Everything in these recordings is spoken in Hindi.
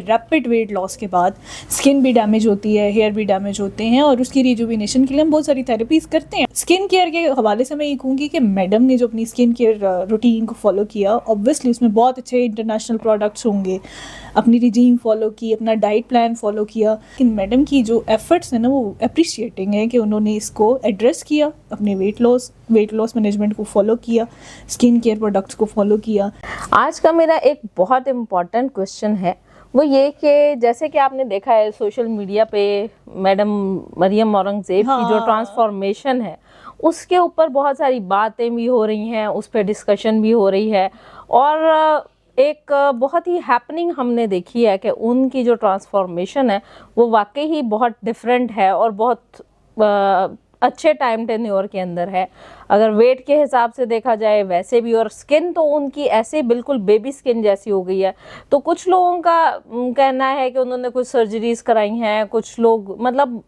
रैपिड वेट लॉस के बाद स्किन भी डैमेज होती है, हेयर भी डैमेज होते हैं और उसकी रिजुविनेशन के लिए हम बहुत सारी थेरेपीज करते हैं। स्किन केयर के हवाले से मैं ये कहूँगी कि मैडम ने जो अपनी स्किन केयर रूटीन को फॉलो किया, ऑब्वियसली उसमें बहुत अच्छे इंटरनेशनल प्रोडक्ट्स होंगे, अपनी रिजीम फॉलो की, अपना डाइट प्लान फॉलो किया। लेकिन मैडम की जो एफर्ट्स है ना वो अप्रिशिएटिंग है कि उन्होंने इसको एड्रेस किया, अपने वेट लॉस मैनेजमेंट को फॉलो किया, स्किन केयर प्रोडक्ट्स को फॉलो किया। आज का मेरा एक बहुत इम्पॉर्टेंट क्वेश्चन है, वो ये कि जैसे कि आपने देखा है सोशल मीडिया पे मैडम मरियम औरंगज़ेब की जो ट्रांसफॉर्मेशन है उसके ऊपर बहुत सारी बातें भी हो रही हैं, उस पर डिस्कशन भी हो रही है और एक बहुत ही हैपनिंग हमने देखी है कि उनकी जो ट्रांसफॉर्मेशन है वो वाकई ही बहुत डिफरेंट है और बहुत अच्छे टाइम टेन्योर के अंदर है। अगर वेट के हिसाब से देखा जाए वैसे भी, और स्किन तो उनकी ऐसे बिल्कुल बेबी स्किन जैसी हो गई है। तो कुछ लोगों का कहना है कि उन्होंने कुछ सर्जरीज कराई हैं, कुछ लोग मतलब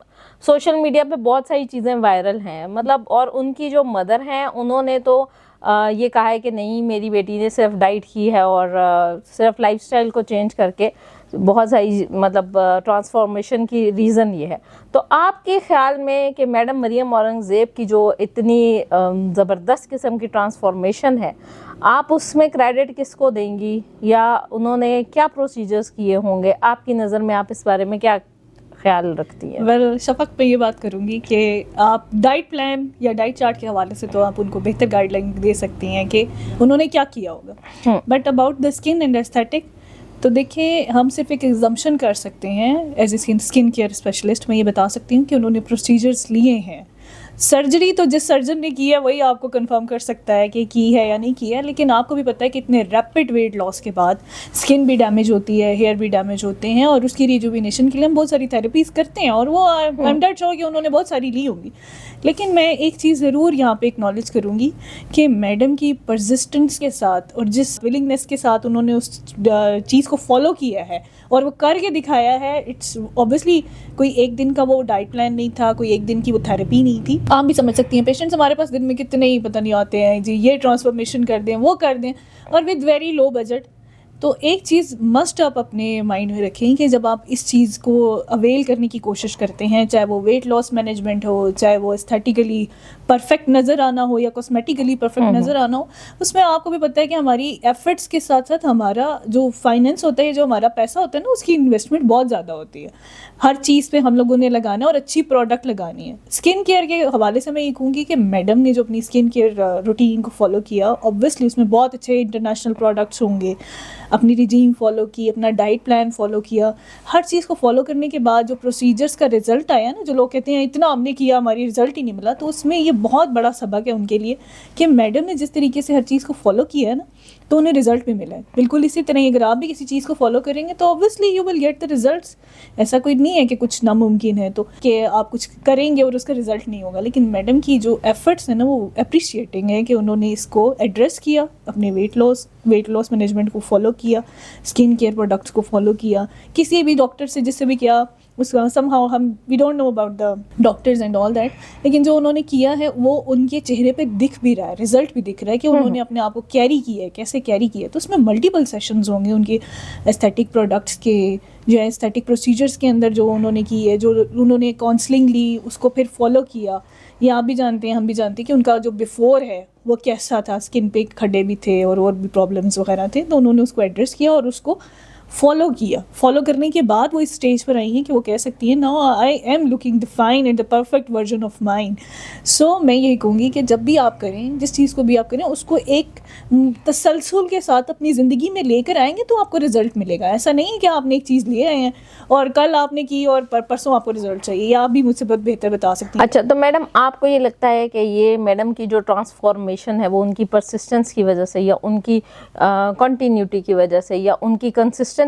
सोशल मीडिया पे बहुत सारी चीज़ें वायरल हैं मतलब, और उनकी जो मदर हैं उन्होंने तो ये कहा है कि नहीं, मेरी बेटी ने सिर्फ डाइट की है और सिर्फ लाइफस्टाइल को चेंज करके बहुत सारी मतलब ट्रांसफॉर्मेशन की रीज़न ये है। तो आपके ख्याल में कि मैडम मरियम औरंगज़ेब की जो इतनी ज़बरदस्त किस्म की ट्रांसफॉर्मेशन है, आप उसमें क्रेडिट किसको देंगी या उन्होंने क्या प्रोसीजर्स किए होंगे? आपकी नज़र में आप इस बारे में क्या ख्याल रखती है? वेल, शफक पे ये बात करूँगी कि आप डाइट प्लान या डाइट चार्ट के हवाले से तो आप उनको बेहतर गाइडलाइन दे सकती हैं कि उन्होंने क्या किया होगा। But about the skin and aesthetic, तो देखिए हम सिर्फ एक एग्जम्पशन कर सकते हैं as a skin care specialist. मैं ये बता सकती हूँ कि उन्होंने प्रोसीजर्स लिए हैं। सर्जरी तो जिस सर्जन ने की है वही आपको कंफर्म कर सकता है कि की है या नहीं की है, लेकिन आपको भी पता है कि इतने रैपिड वेट लॉस के बाद स्किन भी डैमेज होती है, हेयर भी डैमेज होते हैं और उसकी रिजुविनेशन के लिए हम बहुत सारी थेरेपीज करते हैं और वो आई एम डेट श्योर कि उन्होंने बहुत सारी ली होंगी। लेकिन मैं एक चीज़ ज़रूर यहाँ पे एक्नॉलेज करूँगी कि मैडम की परसिस्टेंस के साथ और जिस विलिंगनेस के साथ उन्होंने उस चीज़ को फॉलो किया है और वो करके दिखाया है, इट्स ऑब्वियसली कोई एक दिन का वो डाइट प्लान नहीं था, कोई एक दिन की वो थेरेपी नहीं थी। आप भी समझ सकती हैं, पेशेंट्स हमारे पास दिन में कितने ही पता नहीं आते हैं जी, ये ट्रांसफॉर्मेशन कर दें, वो कर दें, और विद वेरी लो बजट। तो एक चीज़ मस्ट आप अपने माइंड में रखें कि जब आप इस चीज़ को अवेल करने की कोशिश करते हैं, चाहे वो वेट लॉस मैनेजमेंट हो, चाहे वो एस्थेटिकली परफेक्ट नज़र आना हो या कॉस्मेटिकली परफेक्ट नज़र आना हो, उसमें आपको भी पता है कि हमारी एफर्ट्स के साथ साथ हमारा जो फाइनेंस होता है, जो हमारा पैसा होता है ना, उसकी इन्वेस्टमेंट बहुत ज़्यादा होती है। हर चीज़ पे हम लोगों ने लगाना है और अच्छी प्रोडक्ट लगानी है। स्किन केयर के हवाले से मैं ये कहूँगी कि मैडम ने जो अपनी स्किन केयर रूटीन को फॉलो किया, ऑब्वियसली उसमें बहुत अच्छे इंटरनेशनल प्रोडक्ट्स होंगे, अपनी रिजीम फॉलो की, अपना डाइट प्लान फॉलो किया। हर चीज़ को फॉलो करने के बाद जो प्रोसीजर्स का रिजल्ट आया ना, जो लोग कहते हैं इतना हमने किया हमारी रिजल्ट ही नहीं मिला, तो उसमें ये बहुत बड़ा सबक है उनके लिए कि मैडम ने जिस तरीके से हर चीज़ को फॉलो किया है ना, तो उन्हें रिजल्ट भी मिला है। बिल्कुल इसी तरह अगर आप भी किसी चीज़ को फॉलो करेंगे तो obviously you will get the results. ऐसा कोई नहीं है कि कुछ नामुमकिन है तो कि आप कुछ करेंगे और उसका रिजल्ट नहीं होगा। लेकिन मैडम की जो एफर्ट्स है ना वो अप्रिशिएटिंग है कि उन्होंने इसको एड्रेस किया, अपने वेट लॉस मैनेजमेंट को फॉलो किया, स्किन केयर प्रोडक्ट्स को फॉलो किया, किसी भी डॉक्टर से जिससे भी किया उसका समहाउ हम we don't know about the doctors and all that, लेकिन जो उन्होंने किया है वो उनके चेहरे पे दिख भी रहा है, रिजल्ट भी दिख रहा है कि उन्होंने अपने आप को कैरी किया है, कैसे कैरी किया है। तो उसमें मल्टीपल सेशंस होंगे उनके एस्थेटिक प्रोडक्ट्स के, जो एस्थेटिक प्रोसीजर्स के अंदर जो उन्होंने की है, जो उन्होंने काउंसलिंग ली, उसको फिर फॉलो किया। ये आप भी जानते हैं, हम भी जानते हैं कि उनका जो बिफोर है वो कैसा था, स्किन पे खड्डे भी थे और भी प्रॉब्लम्स वगैरह थे, तो उन्होंने उसको एड्रेस किया और उसको फॉलो किया। फॉलो करने के बाद वो इस स्टेज पर आई हैं कि वो कह सकती है now I am looking the fine and the perfect version of mind. So मैं यही कहूँगी कि जब भी आप करें, जिस चीज़ को भी आप करें, उसको एक तसलसल के साथ अपनी ज़िंदगी में लेकर आएंगे तो आपको रिजल्ट मिलेगा। ऐसा नहीं है कि आपने एक चीज़ ले आए हैं और कल आपने की और परसों आपको रिजल्ट चाहिए, या आप भी मुझसे बहुत बेहतर बता सकती हैं। अच्छा, तो मैडम आपको ये लगता है कि ये मैडम की जो ट्रांसफॉर्मेशन है वो उनकी परसिस्टेंस की वजह से या उनकी कंटिन्यूटी की वजह से या उनकी कंसिस्टेंस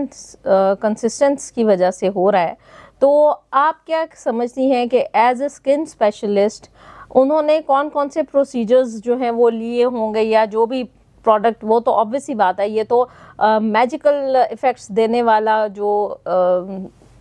की वजह से हो रहा है, तो आप क्या समझती हैं कि एज ए स्किन स्पेशलिस्ट उन्होंने कौन कौन से प्रोसीजर्स जो हैं वो लिए होंगे, या जो भी प्रोडक्ट, वो तो ऑब्वियस ही बात है, ये तो मैजिकल इफ़ेक्ट्स देने वाला जो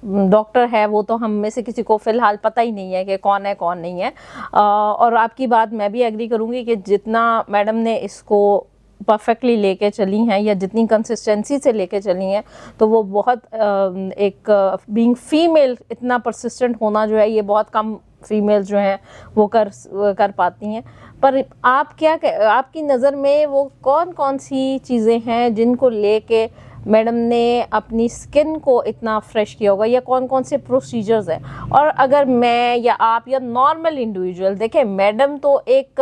डॉक्टर है वो तो हम में से किसी को फ़िलहाल पता ही नहीं है कि कौन है कौन नहीं है। और आपकी बात मैं भी एग्री करूँगी कि जितना मैडम ने इसको परफेक्टली लेके चली हैं या जितनी कंसिस्टेंसी से लेके चली हैं, तो वो बहुत एक बीइंग फीमेल इतना परसिस्टेंट होना जो है ये बहुत कम फीमेल जो हैं वो कर पाती हैं। पर आपकी नज़र में वो कौन कौन सी चीज़ें हैं जिनको लेके मैडम ने अपनी स्किन को इतना फ्रेश किया होगा, या कौन कौन से प्रोसीजर्स हैं? और अगर मैं या आप या नॉर्मल इंडिविजुअल देखें, मैडम तो एक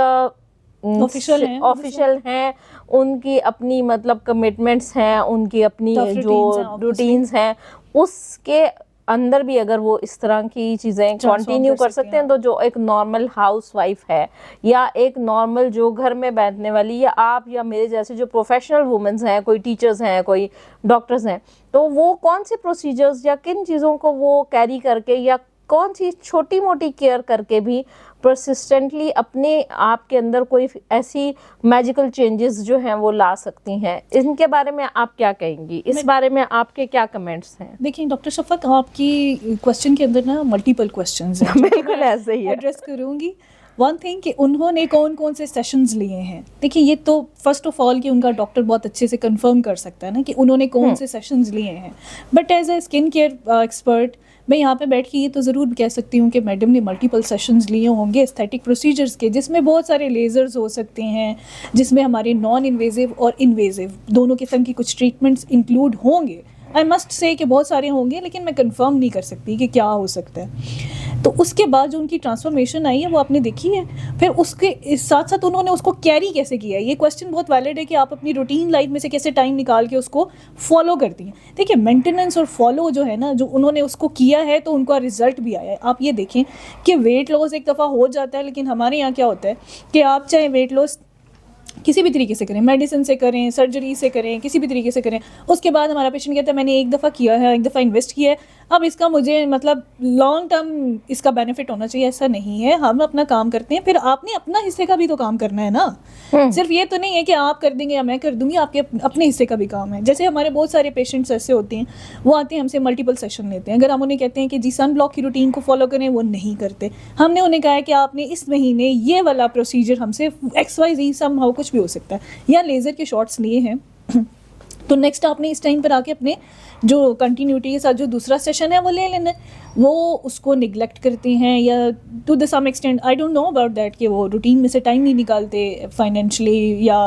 ऑफिशियल हैं, उनकी अपनी मतलब कमिटमेंट्स हैं, उनकी अपनी जो रूटीन्स हैं, उसके अंदर भी अगर वो इस तरह की चीज़ें कंटिन्यू कर सकते हैं, तो जो एक नॉर्मल हाउसवाइफ है या एक नॉर्मल जो घर में बैठने वाली, या आप या मेरे जैसे जो प्रोफेशनल वुमेन्स हैं, कोई टीचर्स हैं, कोई डॉक्टर्स हैं, तो वो कौन से प्रोसीजर्स या किन चीज़ों को वो कैरी करके या कौन सी छोटी मोटी केयर करके भी परसिस्टेंटली अपने आप के अंदर कोई ऐसी मैजिकल चेंजेस जो हैं वो ला सकती हैं? इनके बारे में आप क्या कहेंगी? इस बारे में आपके क्या कमेंट्स हैं? देखिए डॉक्टर शफक, आपकी क्वेश्चन के अंदर ना मल्टीपल क्वेश्चंस हैं। बिल्कुल ऐसे ही है। एड्रेस करूंगी। वन थिंग कि उन्होंने कौन कौन से सेशंस लिए हैं। देखिए ये तो फर्स्ट ऑफ ऑल कि उनका डॉक्टर बहुत अच्छे से कंफर्म कर सकता है ना कि उन्होंने कौन से सेशंस लिए हैं। But as a skin care expert मैं यहाँ पे बैठ के ये तो ज़रूर कह सकती हूँ कि मैडम ने मल्टीपल सेशंस लिए होंगे एस्थेटिक प्रोसीजर्स के, जिसमें बहुत सारे लेज़र्स हो सकते हैं, जिसमें हमारे नॉन इन्वेजिव और इन्वेजिव दोनों किस्म की कुछ ट्रीटमेंट्स इंक्लूड होंगे। आई मस्ट से कि बहुत सारे होंगे, लेकिन मैं कंफर्म नहीं कर सकती कि क्या हो सकता है। तो उसके बाद जो उनकी ट्रांसफॉर्मेशन आई है वो आपने देखी है। फिर उसके साथ साथ उन्होंने उसको कैरी कैसे किया है। ये क्वेश्चन बहुत वैलिड है कि आप अपनी रूटीन लाइफ में से कैसे टाइम निकाल के उसको फॉलो करती हैं। देखिए मेंटेनेंस और फॉलो जो है ना, जो उन्होंने उसको किया है तो उनका रिजल्ट भी आया है। आप ये देखें कि वेट लॉस एक दफ़ा हो जाता है, लेकिन हमारे यहाँ क्या होता है कि आप चाहे वेट लॉस किसी भी तरीके से करें, मेडिसिन से करें, सर्जरी से करें, किसी भी तरीके से करें, उसके बाद हमारा पेशेंट कहता है मैंने एक दफ़ा किया है, एक दफ़ा इन्वेस्ट किया है, अब इसका मुझे मतलब लॉन्ग टर्म इसका बेनिफिट होना चाहिए। ऐसा नहीं है। हम अपना काम करते हैं, फिर आपने अपना हिस्से का भी तो काम करना है ना। सिर्फ ये तो नहीं है कि आप कर देंगे या मैं कर दूंगी, आपके अपने हिस्से का भी काम है। जैसे हमारे बहुत सारे पेशेंट्स ऐसे होते हैं, वो आते हैं हमसे मल्टीपल सेशन लेते हैं। अगर हम उन्हें कहते हैं कि जी सन ब्लॉक की रूटीन को फॉलो करें, वो नहीं करते। हमने उन्हें कहा है कि आपने इस महीने ये वाला प्रोसीजर हमसे XYZ समहाउ कुछ भी हो सकता है, या लेज़र के शॉट्स लिए हैं, तो नेक्स्ट आपने इस टाइम पर आके अपने जो कंटिन्यूटी के साथ जो दूसरा सेशन है वो ले लेना है। वो उसको निगलेक्ट करते हैं या to the some extent, I don't know about that, कि वो रूटीन में से टाइम नहीं निकालते फाइनेंशियली या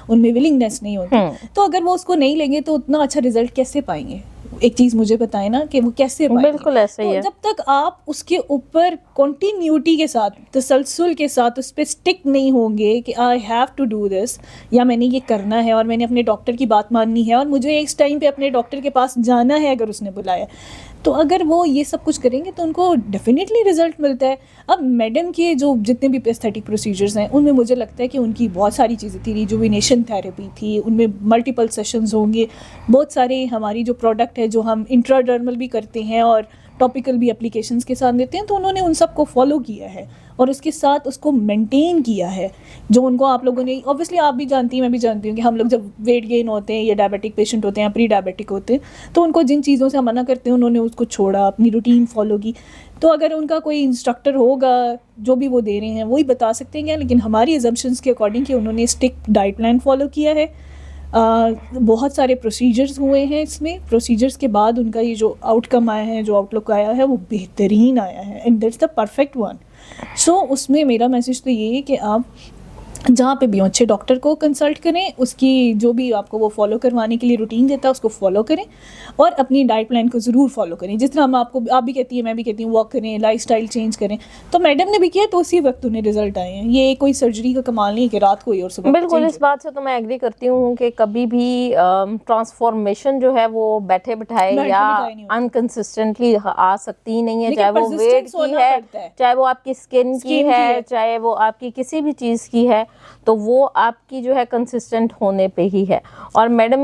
उनमें विलिंगनेस नहीं होती। तो अगर वो उसको नहीं लेंगे तो उतना अच्छा रिजल्ट कैसे पाएंगे? एक चीज़ मुझे बताएं ना कि वो कैसे पाएंगे। बिल्कुल ऐसे ही है। जब तक आप उसके ऊपर कंटिन्यूटी के साथ, तसलसल के साथ उस पर स्टिक नहीं होंगे कि I have to do this, या मैंने ये करना है और मैंने अपने डॉक्टर की बात माननी है और मुझे इस टाइम पे अपने डॉक्टर के पास जाना है अगर उसने बुलाया, तो अगर वो ये सब कुछ करेंगे तो उनको डेफिनेटली रिजल्ट मिलता है। अब मैडम के जो जितने भी एस्थेटिक प्रोसीजर्स हैं उनमें मुझे लगता है कि उनकी बहुत सारी चीज़ें थी। रिजुविनेशन थेरेपी थी, उनमें मल्टीपल सेशंस होंगे, बहुत सारे हमारी जो प्रोडक्ट है जो हम इंट्राडर्मल भी करते हैं और टॉपिकल भी एप्लीकेशंस के साथ देते हैं, तो उन्होंने उन सब को फॉलो किया है और उसके साथ उसको मेंटेन किया है। जो उनको आप लोगों ने, ऑब्वियसली आप भी जानती हैं, मैं भी जानती हूँ कि हम लोग जब वेट गेन होते हैं या डायबिटिक पेशेंट होते हैं, प्री डायबिटिक होते हैं, तो उनको जिन चीज़ों से हम मना करते हैं उन्होंने उसको छोड़ा, अपनी रूटीन फॉलो की। तो अगर उनका कोई इंस्ट्रक्टर होगा जो भी वो दे रहे हैं वही बता सकते हैं, लेकिन हमारी एजम्पशंस के अकॉर्डिंग कि उन्होंने स्टिक डाइट प्लान फॉलो किया है। बहुत सारे प्रोसीजर्स हुए हैं इसमें, प्रोसीजर्स के बाद उनका ये जो आउटकम आया है, जो आउटलुक आया है, वो बेहतरीन आया है and that's the perfect one. So उसमें मेरा मैसेज तो ये है कि आप जहाँ पे भी अच्छे डॉक्टर को कंसल्ट करें, उसकी जो भी आपको वो फॉलो करवाने के लिए रूटीन देता है उसको फॉलो करें और अपनी डाइट प्लान को ज़रूर फॉलो करें। जिस तरह हम आपको, आप भी कहती है, मैं भी कहती हूँ, वॉक करें, लाइफस्टाइल चेंज करें, तो मैडम ने भी किया तो उसी वक्त उन्हें रिजल्ट आए हैं। ये कोई सर्जरी का कमाल नहीं कि रात को ही और सुबह। बिल्कुल, इस बात से तो मैं एग्री करती हूँ कि कभी भी ट्रांसफॉर्मेशन जो है वो बैठे बिठाए या अनकंसिस्टेंटली आ सकती ही नहीं है, चाहे वो वेट की है, चाहे वो आपकी स्किन की है, चाहे वो आपकी किसी भी चीज़ की है, तो वो आपकी जो है कंसिस्टेंट होने पे ही है। और मैडम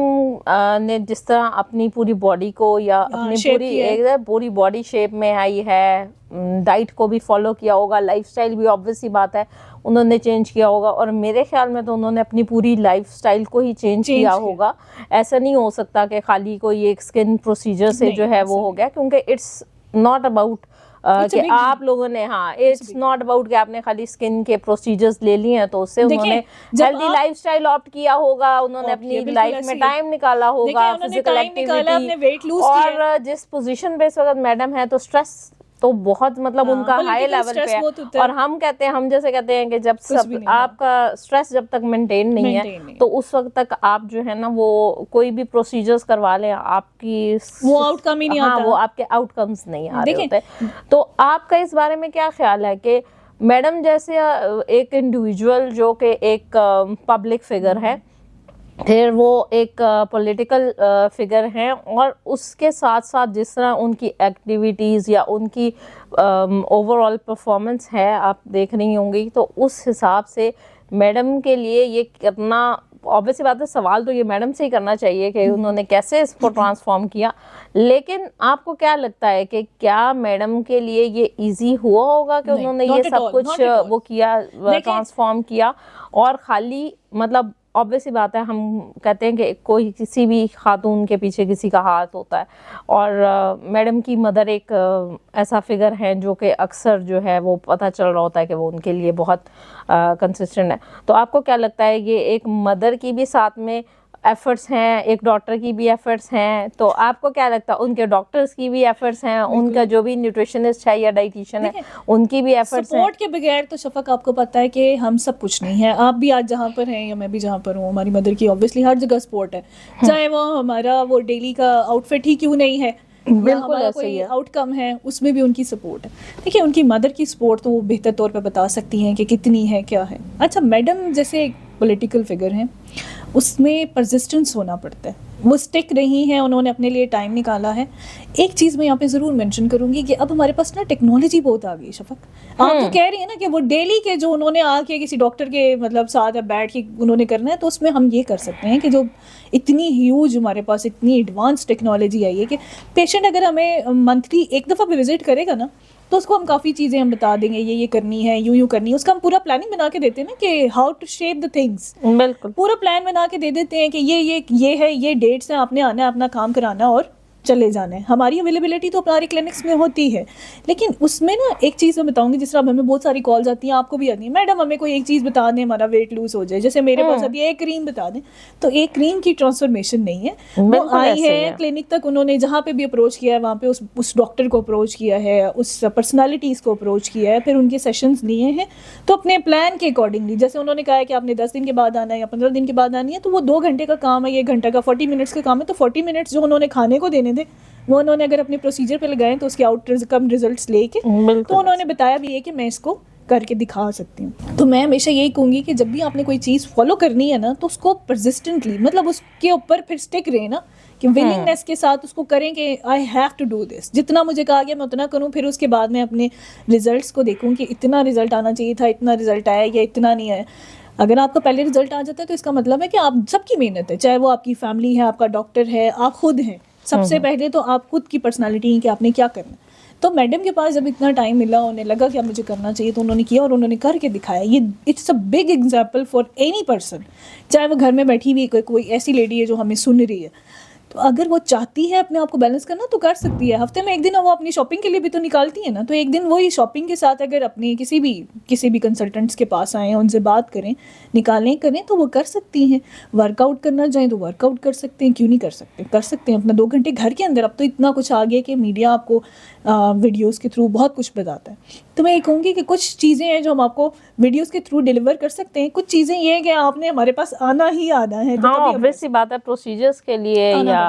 ने जिस तरह अपनी पूरी बॉडी को या अपनी पूरी बॉडी शेप में आई है, डाइट को भी फॉलो किया होगा, लाइफस्टाइल भी ऑब्वियस सी बात है उन्होंने चेंज किया होगा, और मेरे ख्याल में तो उन्होंने अपनी पूरी लाइफस्टाइल को ही चेंज किया होगा। ऐसा नहीं हो सकता कि खाली कोई एक स्किन प्रोसीजर से जो है वो हो गया, क्योंकि it's not about It's a कि big आप लोगों ने, हाँ, इट्स नॉट अबाउट कि आपने खाली स्किन के प्रोसीजर्स ले लिए हैं तो उससे उन्होंने हेल्दी लाइफस्टाइल ऑप्ट किया होगा, उन्होंने अपनी लाइफ में टाइम निकाला होगा, फिजिकल एक्टिविटी, और जिस पोजीशन पे इस वक्त मैडम है तो स्ट्रेस तो बहुत मतलब उनका हाई लेवल पे है। और हम कहते हैं, हम जैसे कहते हैं कि जब सब आपका स्ट्रेस जब तक मेंटेन नहीं है तो उस वक्त तक आप जो है ना वो कोई भी प्रोसीजर्स करवा लें, आपकी वो आउटकम ही नहीं आता, वो आपके आउटकम्स नहीं आ रहे होते। तो आपका इस बारे में क्या ख्याल है कि मैडम जैसे एक इंडिविजुअल जो कि एक पब्लिक फिगर है, फिर वो एक पॉलिटिकल फिगर हैं, और उसके साथ साथ जिस तरह उनकी एक्टिविटीज़ या उनकी ओवरऑल परफॉर्मेंस है आप देख रही होंगी, तो उस हिसाब से मैडम के लिए ये करना ऑब्वियस बात है, सवाल तो ये मैडम से ही करना चाहिए कि उन्होंने कैसे इसको ट्रांसफॉर्म किया। लेकिन आपको क्या लगता है कि क्या मैडम के लिए ये इजी हुआ होगा कि उन्होंने ये सब कुछ वो किया, ट्रांसफॉर्म किया, और खाली मतलब ऑब्वियस बात है, हम कहते हैं कि कोई किसी भी खातून के पीछे किसी का हाथ होता है, और मैडम की मदर एक ऐसा फिगर है जो कि अक्सर जो है वो पता चल रहा होता है कि वो उनके लिए बहुत कंसिस्टेंट है। तो आपको क्या लगता है ये एक मदर की भी साथ में एफर्ट्स हैं, एक डॉक्टर की भी एफर्ट्स हैं, तो आपको क्या लगता है उनके डॉक्टर्स की भी एफर्ट्स हैं, उनका जो भी न्यूट्रिशनिस्ट है या डाइटिशियन है उनकी भी एफर्ट्स हैं? सपोर्ट के बगैर तो शफक आपको पता है कि हम सब कुछ नहीं है। आप भी आज जहाँ पर हैं या मैं भी जहाँ पर हूँ, हमारी मदर की ऑब्वियसली हर जगह सपोर्ट है, चाहे वो हमारा वो डेली का आउटफिट ही क्यों नहीं है, बिल्कुल ऐसे ही है, आउटकम है उसमें भी उनकी सपोर्ट है। देखिए उनकी मदर की सपोर्ट तो वो बेहतर तौर पे बता सकती हैं कि कितनी है, क्या है। अच्छा, मैडम जैसे एक पॉलिटिकल फिगर हैं, उसमें परसिस्टेंस होना पड़ता है, वो स्टिक रही हैं, उन्होंने अपने लिए टाइम निकाला है। एक चीज़ मैं यहाँ पे ज़रूर मेंशन करूँगी कि अब हमारे पास ना टेक्नोलॉजी बहुत आ गई शफक। आप तो कह रही हैं ना कि वो डेली के जो उन्होंने आके किसी डॉक्टर के मतलब साथ बैठ के उन्होंने करना है, तो उसमें हम ये कर सकते हैं कि जो इतनी ह्यूज हमारे पास इतनी एडवांस टेक्नोलॉजी आई है कि पेशेंट अगर हमें मंथली एक दफ़ा भी विजिट करेगा ना तो उसको हम काफ़ी चीज़ें हम बता देंगे, ये करनी है, यूं करनी है, उसका हम पूरा प्लानिंग बना के देते हैं ना कि how to shape the things. बिल्कुल पूरा प्लान बना के दे देते हैं कि ये है, ये डेट्स हैं, आपने आना है, अपना काम कराना और चले जाना है। हमारी अवेलेबिलिटी तो हमारी क्लिनिक्स में होती है, लेकिन उसमें ना एक चीज़ मैं बताऊंगी, जिस तरह हमें बहुत सारी कॉल्स आती हैं, आपको भी आती है, मैडम हमें कोई एक चीज़ बता दें हमारा वेट लूज हो जाए, जैसे मेरे पास अभी एक क्रीम बता दें, तो एक क्रीम की ट्रांसफॉर्मेशन नहीं है। वो आई है क्लिनिक तक, उन्होंने जहाँ पे भी अप्रोच किया है वहाँ पे उस डॉक्टर को अप्रोच किया है, उस पर्सनैलिटीज़ को अप्रोच किया है, फिर उनके सेशंस लिए हैं, तो अपने प्लान के अकॉर्डिंगली, जैसे उन्होंने कहा है कि आपने 10 दिन के बाद आना है या 15 दिन के बाद आनी है, तो वो 2 घंटे का काम है, 1 घंटा का 40 मिनट्स का काम है, तो 40 मिनट्स जो उन्होंने खाने को देने थे वो उन्होंने अगर अपने प्रोसीजर पे लगाए तो उसके आउटकम रिजल्ट्स लेके तो उन्होंने बताया भी है कि मैं इसको करके दिखा सकती हूँ। तो मैं हमेशा यही कहूँगी कि जब भी आपने कोई चीज़ फॉलो करनी है ना, तो उसको परसिस्टेंटली, मतलब उसके ऊपर फिर स्टिक रहे ना, कि विलिंगनेस के साथ उसको करें कि I have to do this, जितना मुझे कहा गया मैं उतना करूँ, फिर उसके बाद मैं अपने रिजल्ट्स को देखूँ कि इतना रिजल्ट आना चाहिए था, इतना रिजल्ट आया या इतना नहीं आया। अगर आपका पहले रिजल्ट आ जाता है तो इसका मतलब है कि आप सबकी मेहनत है, चाहे वो आपकी फैमिली है, आपका डॉक्टर है, आप खुद हैं। सबसे पहले तो आप खुद की पर्सनालिटी है कि आपने क्या करना। तो मैडम के पास जब इतना टाइम मिला, उन्हें लगा कि अब मुझे करना चाहिए, तो उन्होंने किया और उन्होंने करके दिखाया। ये it's a big example for any person, चाहे वो घर में बैठी हुई कोई ऐसी लेडी है जो हमें सुन रही है, तो अगर वो चाहती है अपने आप को बैलेंस करना तो कर सकती है। हफ्ते में एक दिन वो अपनी शॉपिंग के लिए भी तो निकालती है ना, तो एक दिन वही शॉपिंग के साथ अगर अपनी किसी भी कंसल्टेंट्स के पास आएँ, उनसे बात करें, निकालें, करें, तो वो कर सकती हैं। वर्कआउट करना चाहें तो वर्कआउट कर सकते हैं, क्यों नहीं कर सकते, कर सकते हैं अपना 2 घंटे घर के अंदर। अब तो इतना कुछ आ गया कि मीडिया आपको वीडियोज़ के थ्रू बहुत कुछ बताता है। तो मैं ये कहूँगी कि कुछ चीज़ें हैं जो हम आपको वीडियोज़ के थ्रू डिलीवर कर सकते हैं, कुछ चीज़ें ये हैं कि आपने हमारे पास आना ही आना है। हाँ, ऑब्वियस सी बात है, प्रोसीजर्स के लिए या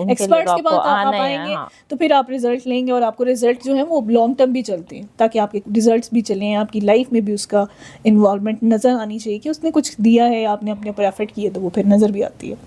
एक्सपर्ट्स के पास आप आएंगे तो फिर आप रिजल्ट लेंगे, और आपको रिजल्ट जो है वो लॉन्ग टर्म भी चलते हैं, ताकि आपके रिजल्ट्स भी चलें, आपकी लाइफ में भी उसका इन्वॉल्वमेंट नज़र आनी चाहिए कि उसने कुछ दिया है, आपने अपने ऊपर एफर्ट किए, तो वो फिर नज़र भी आती है।